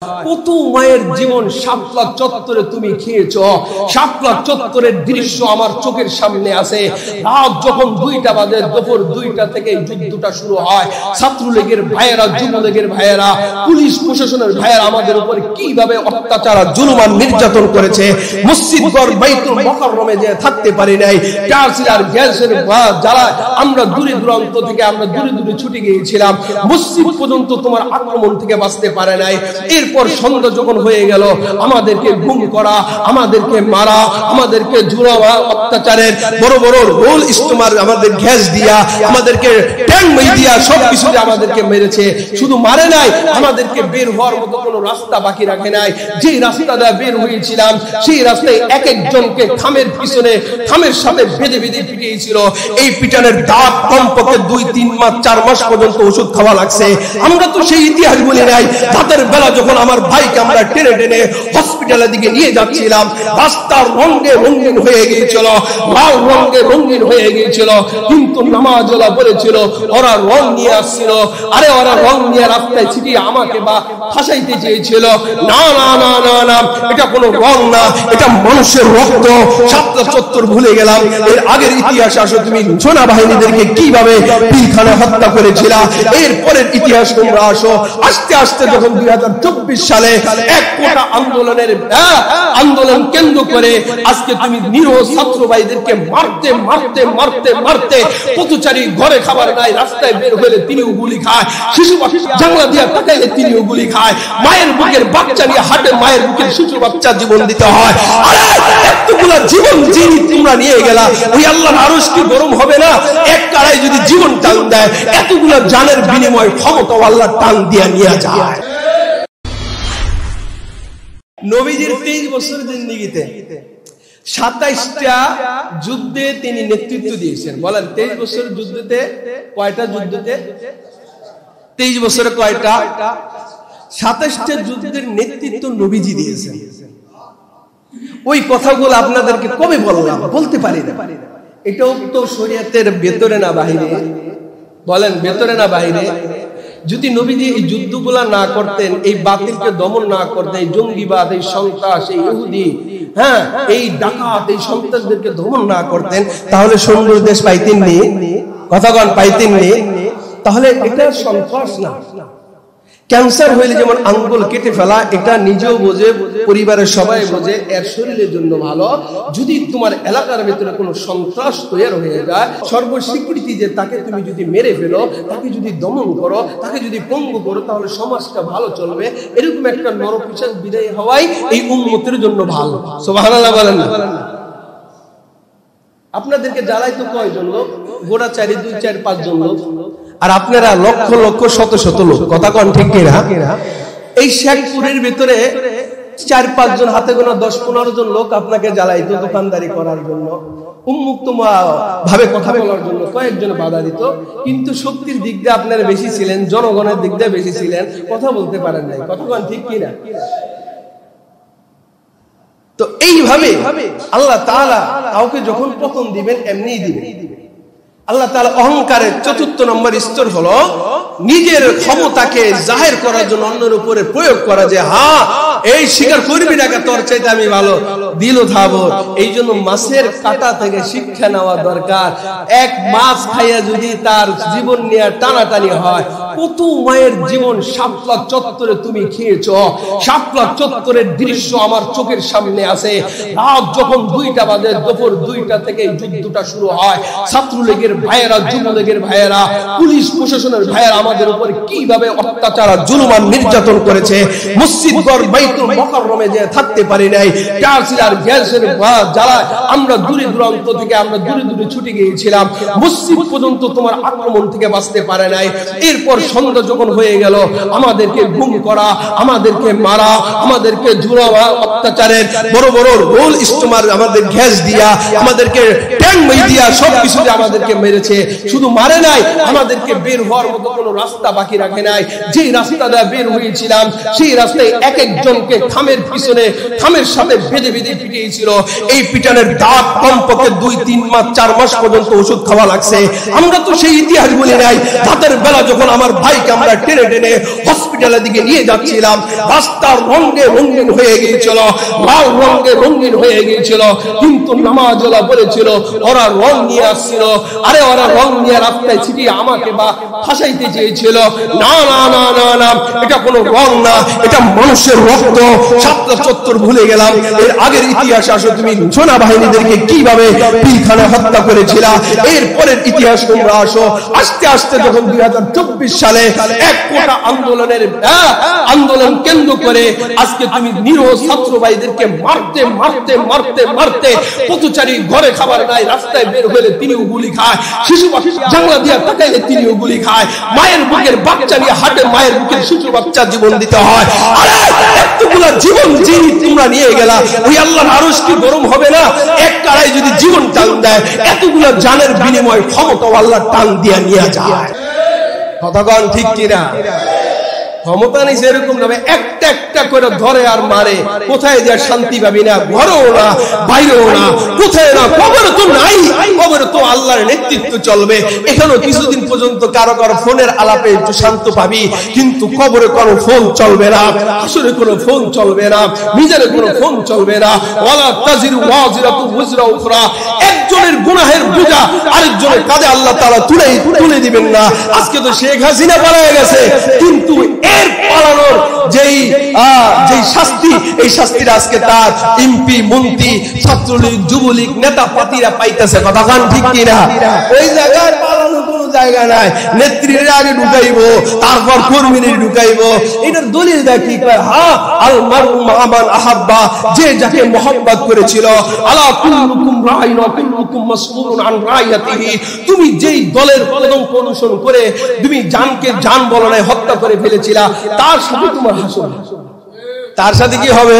কত মায়ের জীবন শাপলা চত্বরে তুমি খেয়েছো। শাপলা চত্বরের দৃশ্য আমার চোখের সামনে আছে। রাত যখন 2টা বাজে, দুপুর 2টা থেকে যুদ্ধটা শুরু হয়। ছাত্রলীগের ভাইয়েরা, যুবলীগের ভাইয়েরা, পুলিশ প্রশাসনের ভাইয়েরা আমাদের উপর কিভাবে অত্যাচার, জুলুম আর নির্যাতন করেছে। মসজিদ ঘর বাইতুল মুকাররমে যে থাকতে পারি নাই, টার্সিল আর গ্যাসের জ্বালা আমরা দূরে দূরান্ত থেকে আমরা দূরে দূরে ছুটে গিয়েছিলাম। মসজিদ পর্যন্ত তোমার আক্রমণ থেকে বাঁচতে পারে নাই। এরপর সন্ধ্যা যখন হয়ে গেল, আমাদেরকে গুম করা, আমাদেরকে মারা, আমাদেরকে জুলুম অত্যাচারের বড় বড় রোল ইস্তেমাল, আমাদের গ্যাস দিয়া, আমাদেরকে ট্যাঙ্ক দিয়া সবকিছু আমাদেরকে মেরেছে। শুধু মারে নাই, আমাদেরকে বের হওয়ার মতো কোনো রাস্তা বাকি রাখে নাই। যে রাস্তা দিয়ে বের হয়েছিলাম সেই রাস্তায় এক একজনকে খামের পিছনে খামের সাথে বেঁধে বেঁধে পিটিয়েছিল। এই পিটানের দাগ কমপক্ষে 2-3 মাস 4 মাস পর্যন্ত ওষুধ খাওয়া লাগছে। আমরা তো সেই ইতিহাস বলি নাই। রাতের বেলা যখন আমার ভাইকে আমরা টেনে টেনে হসপিটালের দিকে নিয়ে যাচ্ছিলাম, রাস্তার রঙে রঙিন হয়ে গিয়েছিল, লাল রঙে রঙিন হয়ে গিয়েছিল। কিন্তু নামাজওয়ালা বলেছিল ওরা রং নিয়ে আসছিল। আরে ওরা রং নিয়ে রাস্তায় ছিটিয়ে আমাকে বা ফাঁসাইতে চেয়েছিল। না না না না না, এটা কোনো রং না, এটা মানুষের রক্ত। শাপলা চত্বর ভুলে গেলাম। এর আগের ইতিহাস আসো, তুমি সোনা বাহিনীদেরকে কিভাবে পিলখানা হত্যা করেছিল। এর পরের ইতিহাস তোমরা আসো। আস্তে আস্তে যখন 2024 সালে এক কোটা আন্দোলন কেন্দ্র করে আজকে তুমি নিরহ ছাত্র ভাইদেরকে মারতে মারতে মারতে মারতে, পথচারী ঘরে খাবার নাই, রাস্তায় বের হলে তিনিও গুলি খায়, শিশু জানলা দিয়ে তাকাইলে তিনিও গুলি খায়, মায়ের বুকের বাচ্চা নিয়ে হাটে মায়ের বুকের শিশু বাচ্চা জীবন দিতে হয়। আরে এতগুলা জীবন যিনি তোমরা নিয়ে গেলা, ওই আল্লাহর আরশ কি গরম হবে না? এক কারাই যদি জীবন টান দেয়, এতগুলা জানের বিনিময় ক্ষমতা আল্লাহ টান দিয়ে নিয়ে যায়। নবীজির 23 বছর জিন্দেগিতে 27টা যুদ্ধে তিনি নেতৃত্ব দিয়েছেন। বলেন 23 বছর যুদ্ধতে কয়টা? যুদ্ধতে 23 বছরে কয়টা? 27টা যুদ্ধের নেতৃত্ব নবীজি দিয়েছেন। ওই কথাগুলো আপনাদেরকে কবে বললাম বলতে পারি না। এটাও তো শরীয়তের ভেতরে না বাহিরে? বলেন ভেতরে না বাহিরে? যদি নবীজি এই যুদ্ধগুলা না করতেন, এই বাতিলকে দমন না করতেন, এই জঙ্গিবাদ, এই সন্ত্রাস, এই ইহুদি, এই ডাকাত, এই সন্ত্রাসদেরকে দমন না করতেন, তাহলে সুন্দর দেশ পাইতেন নি? কথাগণ পাইতেন নি? তাহলে এটা সন্ত্রাস না। ক্যান্সার হইলে যেমন আঙ্গুল কেটে ফেলা, এটা নিজেও বোঝে, পরিবারের সবাই বোঝে, এর শরীরের জন্য ভালো। যদি তোমার এলাকার ভিতরে কোনো সন্ত্রাস তৈরি হয়ে যায়, সর্বস্বীকৃতি যে তাকে তুমি যদি মেরে ফেলো, তাকে যদি দমন করো, তাকে যদি পঙ্গু করো, তাহলে সমাজটা ভালো চলবে। এরকম একটা নরপিশাচ বিদায় হওয়াই এই উম্মতের জন্য ভালো। সুবহানাল্লাহ বলেন না? আপনাদেরকে জ্বালাই তো কয়জন লোক? গোড়া 2, 4, 5 জন লোক, আর আপনারা লক্ষ লক্ষ শত শত লোক। কথা কন ঠিক কিনা? এই শেখপুরের ভিতরে 4-5 জন, হাতে গোনা 10-15 জন লোক আপনাকে জ্বালাইতো দোকানদারি করার জন্য, উন্মুক্ত ভাবে কথা বলার জন্য কয়েকজন বাধা দিত। কিন্তু শক্তির দিক দিয়ে আপনারা বেশি ছিলেন, জনগণের দিক দিয়ে বেশি ছিলেন, কথা বলতে পারেন নাই। কথা কন ঠিক কিনা? তো এইভাবে আল্লাহ তাআলা কাউকে যখন পতন দিবেন এমনিই দিবেন। আল্লাহ তাআলা অহংকারের 4th নম্বর স্তর হলো নিজের ক্ষমতাকে জাহির করার জন্য অন্যের উপরে প্রয়োগ করা, যে হ্যাঁ এই স্বীকার করবি না, তোর চাইতে আমি ভালো, দিল থাকবো। এই জন্য মাছের কাঁটা থেকে শিক্ষা নেওয়া দরকার। এক মাছ খাইয়া যদি তার জীবন নিয়ে টানাটানি হয়, কত মায়ের জীবন শাপলা চত্বরে তুমি খেয়েছো। শাপলা চত্বরের দৃশ্য আমার চোখের সামনে আছে। রাত যখন 2টা বাজে, দুপুর 2টা থেকে যুদ্ধটা শুরু হয়। ছাত্রলীগের ভাইয়েরা, যুবলীগের ভাইয়েরা, পুলিশ প্রশাসনের ভাইয়েরা আমাদের উপর কিভাবে অত্যাচার, জুলুম আর নির্যাতন করেছে। মসজিদ ঘর বাইতুল মুকাররমে যে থাকতে পারি নাই, টার্সিল আর গ্যাসের জ্বালা আমরা দূরে দূরান্ত থেকে আমরা দূরে দূরে ছুটে গিয়েছিলাম। মসজিদ পর্যন্ত তোমার আক্রমণ থেকে বাঁচতে পারে নাই। এরপর সন্ধ্যা যখন হয়ে গেল, আমাদেরকে গুম করা, আমাদেরকে মারা, আমাদেরকে জুলুম অত্যাচারের বড় বড় রোল ইস্তেমাল, আমাদের গ্যাস দিয়া, আমাদেরকে গ্যাং মিডিয়া সবকিছু যে আমাদেরকে মেরেছে, শুধু মারে নাই, আমাদেরকে বের হওয়ার মতো কোনো রাস্তা বাকি রাখে নাই। যে রাস্তাটা বের হয়েছিলাম সেই রাস্তায় এক একজনকে থামের পিছনে থামের সাথে বেঁধে বেঁধে পিটিয়েছিল। এই পিটানের দাগ কমপক্ষে 2-3 মাস 4 মাস পর্যন্ত ওষুধ খাওয়া লাগছে। আমরা তো সেই ইতিহাস বলি নাই। রাতের বেলা যখন আমার ভাইকে আমরা টেনে টেনে হসপিটালের দিকে নিয়ে যাচ্ছিলাম, রাস্তার রঙে রঙিন হয়ে গিয়েছিল, লাল রঙে রঙিন হয়ে গিয়েছিল, কিন্তু নামাজওয়ালা বলেছিল ওরা রং নিয়ে আসছিল। আরে ওরা রং নিয়ে রাস্তায় ছিটিয়ে আমাকে বা ফাঁসাইতে চেয়েছিল। না না না না না, এটা কোনো রং না, এটা মানুষের রক্ত। শাপলা চত্বর ভুলে গেলাম, এর আগের ইতিহাস আসো তুমি সোনা বাহিনীদেরকে কিভাবে পিলখানা হত্যা করেছিল, এর পরের ইতিহাস তোমরা আসো। আস্তে আস্তে যখন 2024 সালে এক কোটা আন্দোলন কেন্দ্র করে আজকে তুমি নিরহ ছাত্র ভাইদেরকে মারতে মারতে মারতে মারতে, পথচারী ঘরে খাবার নাই, রাস্তায় বের হলে তিনিও গুলি খায়, শিশু জানলা দিয়ে তাকাইলে তিনিও গুলি খায়, মায়ের বুকের বাচ্চা নিয়ে হাটে মায়ের বুকের শিশু বাচ্চা জীবন দিতে হয়। আরে এতগুলা জীবন যিনি তোমরা নিয়ে গেলা, ওই আল্লাহর আরশ কি গরম হবে না? এক কারাই যদি জীবন টান দেয়, এতগুলা জানের বিনিময় ক্ষমতা আল্লাহ টান দিয়ে নিয়ে যায়। কথাগণ ঠিক কিনা? ক্ষমতা নেই সেরকম ভাবে একটা একটা করে ধরে আর মারে। কোথায় যে শান্তি পাবি না, ঘরেও না বাইরেও না, কোথায় না, কবরে তো নাই, কবরে তো আল্লাহর নেতৃত্ব চলবে। এখানেও কিছুদিন পর্যন্ত কারো কারো ফোনের আলাপে একটু শান্ত পাবি, কিন্তু কবরে কোনো ফোন চলবে না, আসরে কোনো ফোন চলবে না, নিজের কোনো ফোন চলবে না। ওয়ালা তাজিরু ওয়াজিরাতু উযরা উখরা, একজনের গুনাহের বোঝা আরেকজনের কাঁধে আল্লাহ তাআলা তুলে দিবেন না। আজকে তো শেখ হাসিনা পালিয়ে গেছে, কিন্তু এর পালানোর যেই শাস্তি, এই শাস্তিটা আজকে তার এমপি মন্ত্রী ছাত্রলীগ যুবলীগ নেতা পাতিরা পাইতেছে। কথা কান ঠিক কিনা? ওই জায়গায় পালানোর কোনো জায়গা নাই। নেত্রীর আগে ঢুকাইবো, তারপর কর্মীদের ঢুকাইবো। এটার দলিল দেখি হ্যাঁ, আল মারউ মা মান আহাব্বা, যে যাকে মোহাব্বত করেছিল। আলা কুল্লুকুম রাইন ওয়া কুল্লুকুম মাসউলুন আন রাইয়াতিহি, তুমি যেই দলের পদঙ্ক অনুসরণ করে তুমি জানকে জান বলনায় হত্যা করে ফেলেছিলা, তার সাথে তোমার হাসর। তার সাথে কি হবে?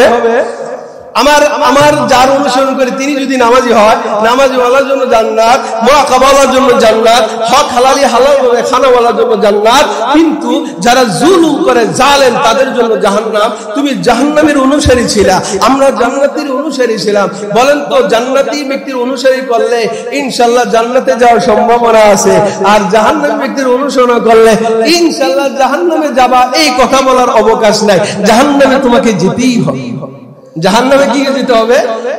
আমার যার অনুসরণ করে তিনি যদি নামাজি হয়, নামাজি ওয়ালার জন্য জান্নাত, মুরাকাবাওয়ালার জন্য জান্নাত, হক হালালি হালাল ভাবে খানাওয়ালার জন্য জান্নাত। কিন্তু যারা জুলুম করে জালেম, তাদের জন্য জাহান্নাম। তুমি জাহান্নামের অনুসারী ছিলা, আমরা জান্নাতের অনুসারী ছিলাম। বলেন তো, জান্নাতি ব্যক্তির অনুসারী করলে ইনশাআল্লাহ জান্নাতে যাওয়ার সম্ভাবনা আছে, আর জাহান্নামী ব্যক্তির অনুসরণ করলে ইনশাআল্লাহ জাহান্নামে যাবা, এই কথা বলার অবকাশ নাই। জাহান্নামে তোমাকে যেতেই হবে। জাহান্নামে কি যেতে হবে?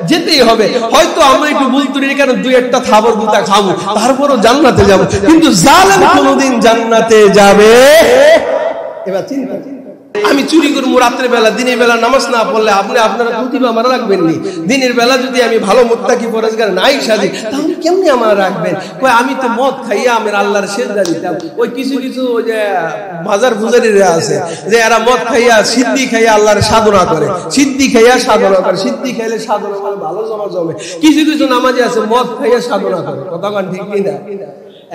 যেতেই হবে। হয়তো আমরা একটু বলতে পারি কেন 2-1টা খাবার গুতা খাবো, তারপরও জান্নাতে যাব, কিন্তু জালেম কোনোদিন জান্নাতে যাবে? এবার চিন্তা, আমি চুরি করবো রাত্রে বেলা, দিনের বেলা নামাজ না পড়লে আপনারা প্রতিভা আমার রাখবেন নি? দিনের বেলা যদি আমি ভালো মুত্তাকি পরেজগার নাই সাজি, তাহলে কেমনি আমার রাখবেন? কই আমি তো মদ খাইয়া আমি আল্লাহর সেজদা দিতাম। ওই কিছু ওই যে বাজার বুজারিরা আছে যে এরা মদ খাইয়া সিদ্ধি খাইয়া আল্লাহর সাধনা করে, সিদ্ধি খাইয়া সাধনা করে, সিদ্ধি খাইলে সাধনা মানে ভালো জমে। কিছু নামাজি আছে মদ খাইয়া সাধনা করে। কথা কান ঠিক কিনা?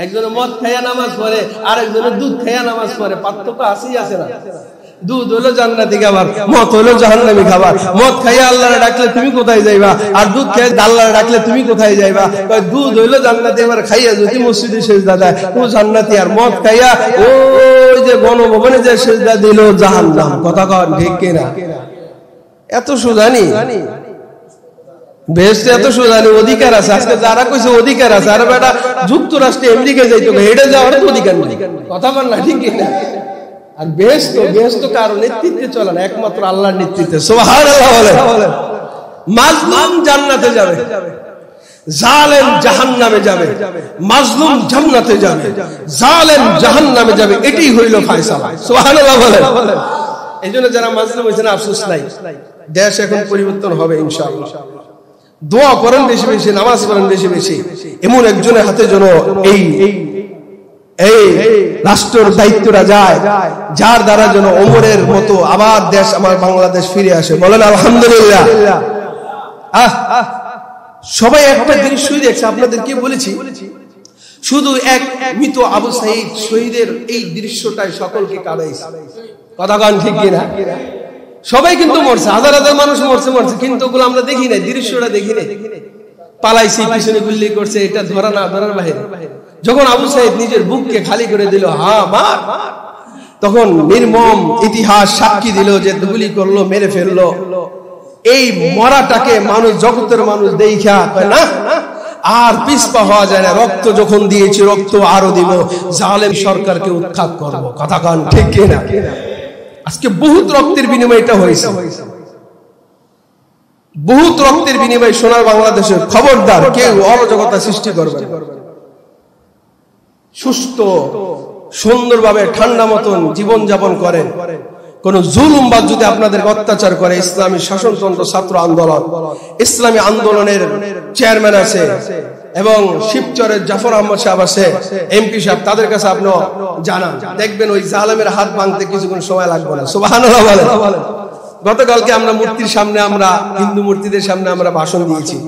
একজনে মদ খাইয়া নামাজ পড়ে, আর একজনে দুধ খাইয়া নামাজ পড়ে। পার্থক্য আছেই আছে না? দুধ হলো জান্নাতি খাবার, মদ হলো জাহান্নামী খাবার। মদ খাইয়া আল্লাহরে ডাকলে তুমি কোথায় যাইবা, আর দুধ খাইয়া আল্লাহরে ডাকলে তুমি কোথায় যাইবা? দুধ হইলো জান্নাতি, এবার খাইয়া যদি মসজিদে সেজদা দেয় ও জান্নাতি, আর মদ খাইয়া ওই যে গণভবনে যে সেজদা দিল জাহান্নাম। কথা কন ঠিক কিনা? এত সুজানি বেশ, এত সুজানি অধিকার আছে। আজকে যারা কইছে অধিকার আছে, আর বেটা যুক্তরাষ্ট্রে আমেরিকা যাইতো, হেঁটে যাওয়ার অধিকার নেই। কথা বল না ঠিক কিনা? আর বেহেশত কারো নেতৃত্বে চলে না, একমাত্র আল্লাহর নেতৃত্বে। সুবহানাল্লাহ বলেন। মাজলুম জান্নাতে যাবে, জালেম জাহান্নামে যাবে। মাজলুম জান্নাতে যাবে, জালেম জাহান্নামে যাবে। এটাই হইল ফয়সালা। সুবহানাল্লাহ বলেন। এইজন্য যারা মাজলুম হয়েছে না, আফসোস নাই। দেশ এখন পরিবর্তন হবে ইনশাআল্লাহ। দোয়া করেন বেশি বেশি, নামাজ পড়েন বেশি বেশি। এমন একজনের হাতে যেন এই রাষ্ট্রের দায়িত্বটা যায়, যার দ্বারা যেন ওমরের মতো আবার দেশ আমার বাংলাদেশ ফিরে আসে। বলেন আলহামদুলিল্লাহ। সবাই একটা দৃশ্য দেখছে, আপনাদেরকে বলেছি, শুধু এক মৃত আবু সাঈদ শহীদের এই দৃশ্যটাই সকলকে কাঁদাইছে। কথা গান ঠিক কিনা? সবাই কিন্তু মরছে, হাজার হাজার মানুষ মরছে, কিন্তু ওগুলো আমরা দেখি নাই, দৃশ্যটা দেখি নাই। পালাইছে, পিছনে গুলি করছে, এটা ধরা না ধরার বাহিরে। যখন আবু সাইদ নিজের বুককে খালি করে দিল, মার, তখন নির্মম ইতিহাস সাক্ষী দিল যে গুলি করলো, মেরে ফেললো। এই মরাটাকে মানুষ, জগতের মানুষ দেখা না আর পিছপা হওয়া যায় না। রক্ত যখন দিয়েছি, রক্ত আরো দিব, জালেম সরকারকে উৎখাত করবো। কথা কান ঠিক কিনা? আজকে বহুত রক্তের বিনিময়ে এটা হয়েছে, বহুত রক্তের বিনিময়ে সোনার বাংলাদেশের। খবরদার কেউ অরাজকতা সৃষ্টি করবে। সুস্থ সুন্দরভাবে ঠান্ডা মতন জীবন যাপন করেন। কোন জুলুমবাদ যদি আপনাদের অত্যাচার করে, ইসলামী শাসনতন্ত্র, ছাত্র আন্দোলন, ইসলামী আন্দোলনের চেয়ারম্যান আছে এবং শিবচরের জাফর আহমদ সাহেব আছে, এমপি সাহেব, তাদের কাছে আপনি জানান, দেখবেন ওই জালেমের হাত ভাঙতে কিছুক্ষণ সময় লাগবে না। সুবহানাল্লাহ বলেন। গতকালকে আমরা মূর্তির সামনে, আমরা হিন্দু মূর্তিদের সামনে আমরা ভাষণ দিয়েছি।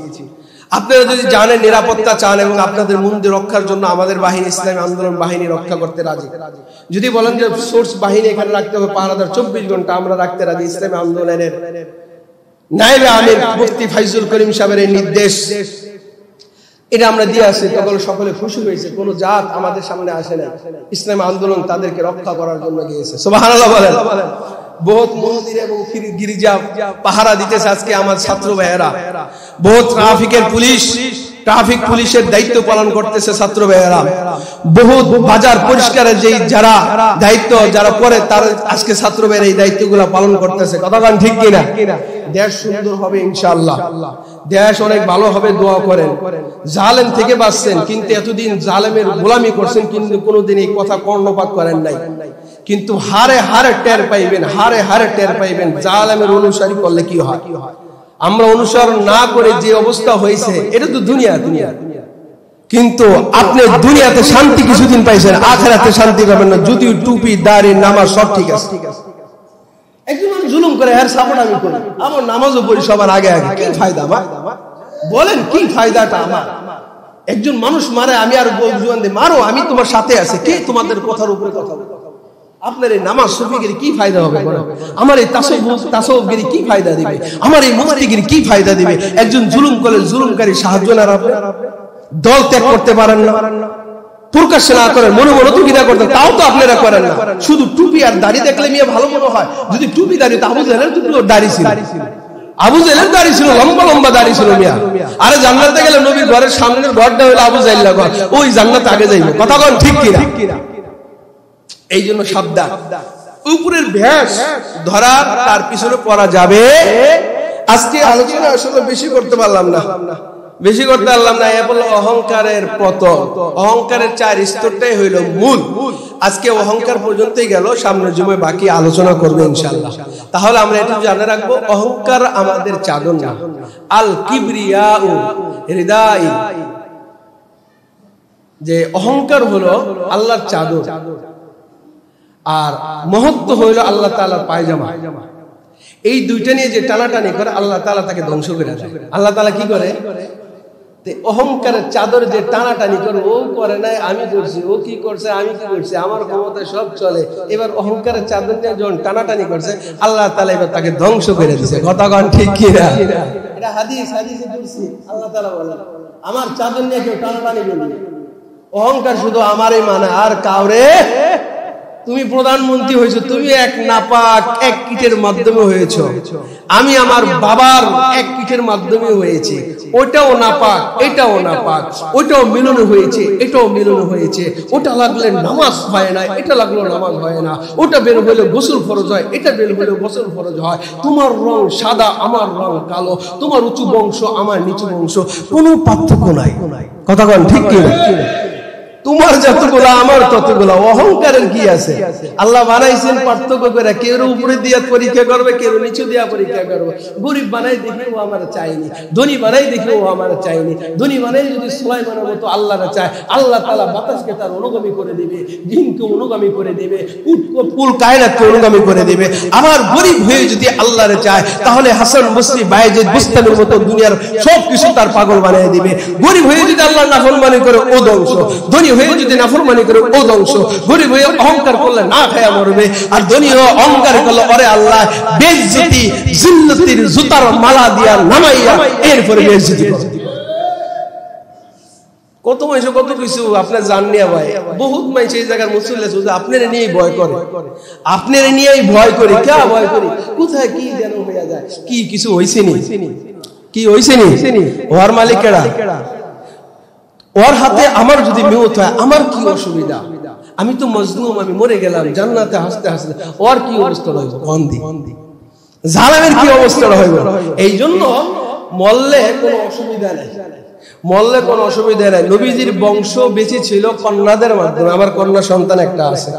আপনারা যদি জানেন, নিরাপত্তা চান এবং আপনাদের মন্দির রক্ষার জন্য আমাদের বাহিনী, ইসলামী আন্দোলন বাহিনী রক্ষা করতে রাজি। যদি বলেন যে সোর্স বাহিনী এখানে রাখতে হবে পাহারাদার 24 ঘন্টা, আমরা রাখতে রাজি। ইসলামী আন্দোলনের নায়েবে আমির মুফতি ফাইজুল করিম সাহেবের এই নির্দেশ, এটা আমরা দিয়ে আসি। তখন সকলে খুশি হয়েছে। কোন জাত আমাদের সামনে আসে না, ইসলামী আন্দোলন তাদেরকে রক্ষা করার জন্য গিয়েছে। সুবহানাল্লাহ বলেন। বহুত মন্দির এবং গির্জা পাহারা দিতেছে আজকে আমার ছাত্র ভাইয়েরা। বহুত ট্রাফিক পুলিশের দায়িত্ব পালন করতেছে ছাত্র ভাইয়েরা। বহুত বাজার পরিষ্কারের যে যারা দায়িত্ব যারা করে, তার আজকে ছাত্র ভাইয়েরা এই দায়িত্বগুলো পালন করতেছে। কথা বলেন ঠিক কিনা? দেশ সুন্দর হবে ইনশাআল্লাহ, দেশ অনেক ভালো হবে, দোয়া করেন। জালেম থেকে বাঁচছেন, কিন্তু এতদিন জালেমের গোলামি করছেন, কিন্তু কোনোদিন এই কথা কর্ণপাত করেন নাই। কিন্তু হারে হারে টের পাইবেন, হারে হারে টের পাইবেন জালেমের অনুসারী করলে কি হয়। আমরা অনুসরণ না করে যে অবস্থা হয়েছে, এটা তো দুনিয়া। কিন্তু আপনি দুনিয়াতে শান্তি কিছুদিন পাইছেন, আখিরাতে শান্তি পাবেন না। যদি টুপি, দাড়ি, নামাজ সব ঠিক আছে, একজন মানুষ জুলুম করে, হ্যাঁ সাপোর্ট আমি করি, আমার নামাজও পড়ি সবার আগে আগে, কি ফায়দা আমার? বলেন কি ফায়দাটা আমার? একজন মানুষ মারে, আমি আর বলজুয়ান দিয়ে মারো, আমি তোমার সাথে আছি, কে তোমাদের কথার উপরে কথা বলে? আপনার এই নামাজ সুফিগিরি কি ফায়দা হবে? আমার এই তাসাউফগিরি কি ফায়দা দিবে? আমার এই মুফতিগিরি কি ফায়দা দিবে? একজন জুলুম করলে জুলুমকারী সাহায্য না, দল ত্যাগ করতে পারেন না, প্রকাশ না করেন, মনে মনে তো কিনা করতেন, তাও তো আপনারা করেন না। শুধু টুপি আর দাড়ি দেখলে মিয়া ভালো মনে হয়। যদি টুপি দাড়ি, তো আবু জাহেলের টুপি ও দাড়ি ছিল, আবু জাহেলের দাড়ি ছিল, লম্বা লম্বা দাড়ি ছিল মিয়া। আরে জান্নাতে গেলে নবীর ঘরের সামনের ঘরটা হলো আবু জাহেলের ঘর, ওই জান্নাতে আগে যাইবে। কথা বলেন ঠিক কিনা? এই জন্য সাবধান, উপরের ভেষ ধরা, তার পিছনে পড়া যাবে। আজকে আলোচনা আসলে বেশি করতে পারলাম না, এ বলল অহংকারের পতন। অহংকারের 4 স্তরটাই হইল মূল। আজকে অহংকার পর্যন্তই গেল, সামনের জুমায় বাকি আলোচনা করবে ইনশাআল্লাহ। তাহলে আমরা এটা জানে রাখবো, অহংকার আমাদের চাদর না। আল কিবরিয়াউ হৃদাই, যে অহংকার হলো আল্লাহর চাদর, আর মহত্ব হইল আল্লাহ তাআলার পায়জামা। এই দুইটা নিয়ে যে টানাটানি করে, আল্লাহ তাআলা তাকে ধ্বংস করে দেয়। আল্লাহ তাআলা কি করে? অহংকারের চাদর যে টানাটানি করে, ও করে নাই আমি করছি, ও কি করছে আমি কি করছি, আমার ক্ষমতায় সব চলে। এবার অহংকারের চাদর নিয়ে যখন টানাটানি করছে, আল্লাহ তাআলা এবার তাকে ধ্বংস করে দিয়েছে। কথা কোন ঠিক কি না? এটা হাদিসে বলছি, আল্লাহ তাআলা বলেন আমার চাদর নিয়ে কেউ টানাটানি করবে, অহংকার শুধু আমারই মানে, আর কাউরে। তুমি প্রধানমন্ত্রী হয়েছো, তুমি এক নাপাক এক কিটের মাধ্যমে হয়েছো, আমি আমার বাবার এক কিটের মাধ্যমে হয়েছে, ওটাও নাপাক এটাও নাপাক, ওটাও মিলন হয়েছে এটাও মিলন হয়েছে, ওটা লাগলে নামাজ হয় না, এটা লাগলো নামাজ হয় না, ওটা বের হইলে গোসল ফরজ হয়, এটা বের হইলে গোসল ফরজ হয়, তোমার রং সাদা আমার রং কালো, তোমার উঁচু বংশ আমার নিচু বংশ, কোনো পার্থক্য নাই। কথা বল ঠিক কি? তোমার যতগুলা আমার ততগুলা। অহংকারের কি আছে? আল্লাহ বানাইছেন পার্থক্য করে, কেউ উপরে দিয়ে পরীক্ষা করবে, কেউ নিচু দিয়া পরীক্ষা করবে। গরিব বানাই দেখে ও আমার চাইনি, ধনী বানাই দেখে ও আমার চাইনি। ধনী বানাই যদি সুলাইমানের মতো আল্লাহরা চায়, আল্লাহ তাআলা বাতাসকে তার অনুগামী করে দিবে, জিনকে অনুগামী করে দিবে, পুল কায়নাতকে অনুগামী করে দিবে। আবার গরিব হয়ে যদি আল্লাহরে চায়, তাহলে হাসান বসরি, বায়েজিদ বুস্তামির মতো দুনিয়ার সবকিছু তার পাগল বানিয়ে দিবে। গরিব হয়ে যদি আল্লাহর নাফরমানি করে, ও ধ্বংস। ধনী হয়ে যদি নাফরমানি করে, ও ধ্বংস। গরিব হয়ে অহংকার করলে না খায়া মরবে, আর ধনী হয়ে অহংকার করলে ওরে আল্লাহ বেইজ্জতি জিল্লতির জুতার মালা দিয়া নামাইয়া এরপরে বেইজ্জতি করবে। কত মানুষ কত কিছু আপনার জাননি ভাই, বহুত মানুষ এই জায়গার মুসল্লি আছে আপনারা নিয়েই ভয় করে, আপনারা নিয়েই ভয় করি, কে ভয় করি, কোথায় কি যেন হয়ে যায়, কি কিছু হইছে নি, কি হইছে নি, ওর মালিক কেডা, ওর হাতে আমার যদি মওত হয় আমার কি অসুবিধা, আমি তো মজলুম, আমি মরে গেলাম জান্নাতে হাসতে হাসতে, ওর কি অবস্থা হইব, বন্দি জালেমের কি অবস্থা হইব। এই জন্য মরলে কোনো অসুবিধা নেই, মরলে কোনো অসুবিধা নাই। নবীজির বংশ বেঁচে ছিল কন্যাদের মাধ্যমে, আমার কন্যা সন্তান একটা আছে,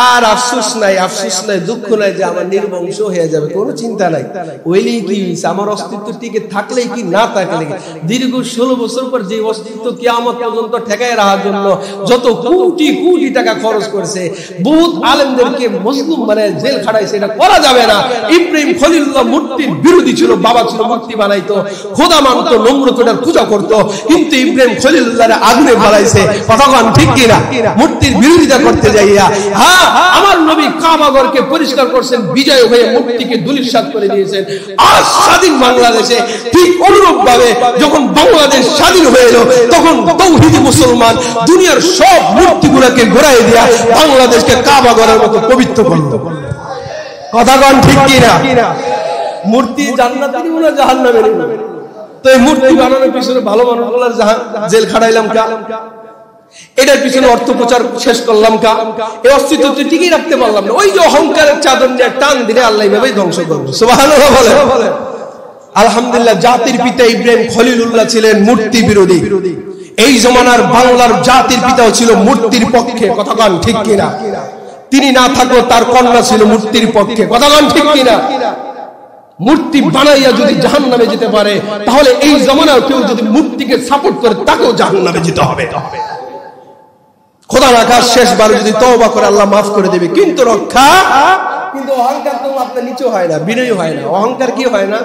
আর আফসোস নাই, আফসোস নাই, দুঃখ নাই যে আমার নির্বংশ হয়ে যাবে, কোনো চিন্তা নাই। ওইলেই কি আমার অস্তিত্ব টিকে থাকলেই কি না থাকলে কি, দীর্ঘ 16 বছর পর যে অস্তিত্ব কিয়ামত পর্যন্ত ঠেকায় রাখার জন্য যত কোটি কোটি টাকা খরচ করেছে, বহুত আলেমদেরকে মজলুম মানে জেল খাটাইছে, এটা করা যাবে না। ইব্রাহিম খলিলুল্লাহ মূর্তির বিরোধী ছিল, বাবা ছিল মূর্তি বানাইতো, খোদা মানতো, নম্রতার পূজা করতো, কিন্তু ইব্রাহিম খলিলুল্লাহর আগুনে ফেলাইছে, কথা কোন ঠিক কিনা, মূর্তির বিরোধিতা করতে যাইয়া। আমার নবী কাবাঘরকে পরিষ্কার করছেন, বিজয় হয়ে মূর্তিকে ধূলিসাৎ করে দিয়েছেন। আজ স্বাধীন বাংলাদেশে ঠিক অনুরূপ ভাবে যখন বাংলাদেশ স্বাধীন হয়ে এলো, তখন তৌহিদি মুসলমান দুনিয়ার সব মূর্তিগুলোকে ঘোরাই দিয়া বাংলাদেশকে কাবাঘরের মতো পবিত্র করলো, কথা কোন ঠিক কিনা। মূর্তি জান্নাতের না জাহান্নামের, তো এই মূর্তি বানানোর পিছনে ভালো মানুষগুলোর জেল খাটাইলাম কা, এটার পিছনে অর্থ প্রচার শেষ করলাম কা, এই অস্তিত্ব টিকিয়ে রাখতে পারলাম না। ওই যে অহংকারের চাদর নিয়ে টান দিলে আল্লাহ এভাবেই ধ্বংস করবে। সুবহানাল্লাহ বলে। আলহামদুলিল্লাহ, জাতির পিতা ইব্রাহিম খলিলুল্লাহ ছিলেন মূর্তি বিরোধী। এই জমানার বাংলার জাতির পিতাও ছিল মূর্তির পক্ষে, কথা কোন ঠিক কিনা। তিনি না থাকলেও তার কন্যা ছিল মূর্তির পক্ষে, কথা কোন ঠিক কিনা। মূর্তি বানাইয়া যদি জাহান্নামে যেতে পারে, তাহলে এই জমানার কেউ যদি মূর্তিকে সাপোর্ট করে তাকেও জাহান্নামে যেতে হবে। খোদা রাখা শেষবার যদি তওবা করে আল্লাহ মাফ করে দেবে, কিন্তু রক্ষা, কিন্তু অহংকার তো আপনার নিচু হয় না, বিনয় হয় না। অহংকার কি হয় না,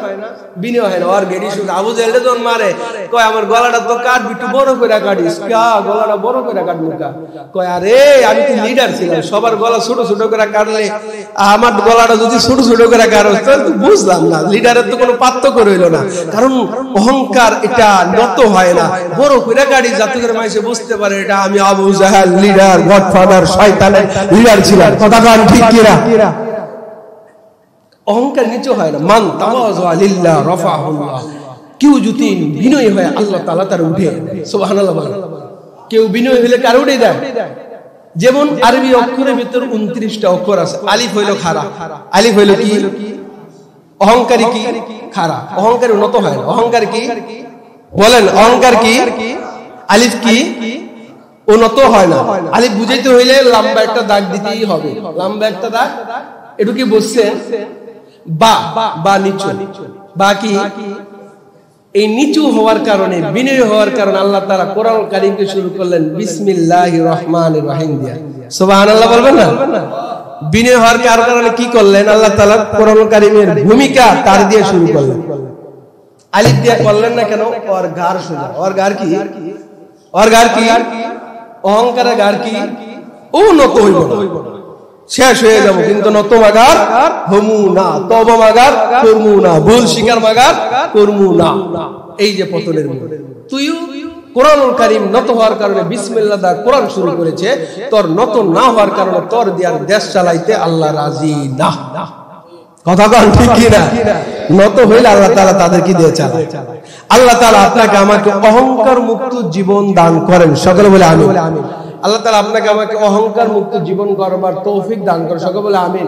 বিনয় হয় না। আর গেড়ি শুনে আবু জাহেল যখন মারে, কয় আমার গলাটা তো কাটবি, একটু বড় করে কাটিস, কা গলাটা বড় করে কাটবো কা, কয় আরে আমি তো লিডার ছিলাম, সবার গলা ছোট ছোট করে কাটলে আমার গলাটা যদি ছোট ছোট করে কাটস তাহলে তো বুঝলাম না, লিডারের তো কোনো পার্থক্য রইল না। কারণ অহংকার এটা নত হয় না, বড় করে কাটি যাতে করে মানুষে বুঝতে পারে এটা আমি আবু জাহেল লিডার, গডফাদার, শয়তানের লিডার ছিলাম, কথা কোন ঠিক কিনা। অহংকার নিচু হয় না। মান তাওয়াযা লিল্লাহ রাফাহুল্লাহ, কেউ যদি বিনয়ী হয় আল্লাহ তাআলা তার উঠে দেয়। সুবহানাল্লাহ। কেউ বিনয়ী হলে কার উঠে দেয়। যেমন আরবি অক্ষরের ভিতর 29টা অক্ষর আছে। আলিফ হইল খাড়া, আলিফ হইল কি অহংকারী, কি খাড়া, অহংকারী উন্নত হয় না। অহংকার কি বলেন, অহংকার কি, আলিফ কি উন্নত হয় না। আলিফ বুঝাইতে হইলে লম্বা একটা দাগ দিতেই হবে, লম্বা একটা দাগ। একটু কি বুঝছেন, বা বা নিচু, বা কি এই নিচু হওয়ার কারণে, বিনয় হওয়ার কারণে আল্লাহ তাআলা কোরআন কারীমকে শুরু করলেন বিসমিল্লাহির রহমানির রহিম দিয়া। সুবহানাল্লাহ বলবেন না। বিনয় হওয়ার কারণে কি করলেন আল্লাহ তাআলা, কোরআন কারীমের ভূমিকা তার দিয়ে শুরু করলেন। আলিফ দিয়ে করলেন না কেন, ওর গার শুনে, ওর গার কি, ওর গার কি, অহংকারের গার কি, ও নত হইব না, শেষ হয়ে যাব, কিন্তু নত মাগার হমু না, তওবা মাগার করমু না, ভুল স্বীকার মাগার করমু না। এই যে পতনের মূল। তুইও কোরআনুল কারীম নত হওয়ার কারণে বিসমিল্লাহ দা কোরআন শুরু করেছে, তোর নত না হওয়ার কারণে তোর দিয়ার দেশ চালাইতে আল্লাহ রাজি না, কথা কোন ঠিক কি না। নত হইলে আল্লাহ তাআলা তাদের কি দিয়ে চালায়। আল্লাহ তাআলা আপনাকে আমাকে অহংকার মুক্ত জীবন দান করেন, সকলে বলে আমিন। আল্লাহ তাআলা আপনাকে আমাকে অহংকার মুক্ত জীবন করবার তৌফিক দান করেন, সকলে বলে আমিন।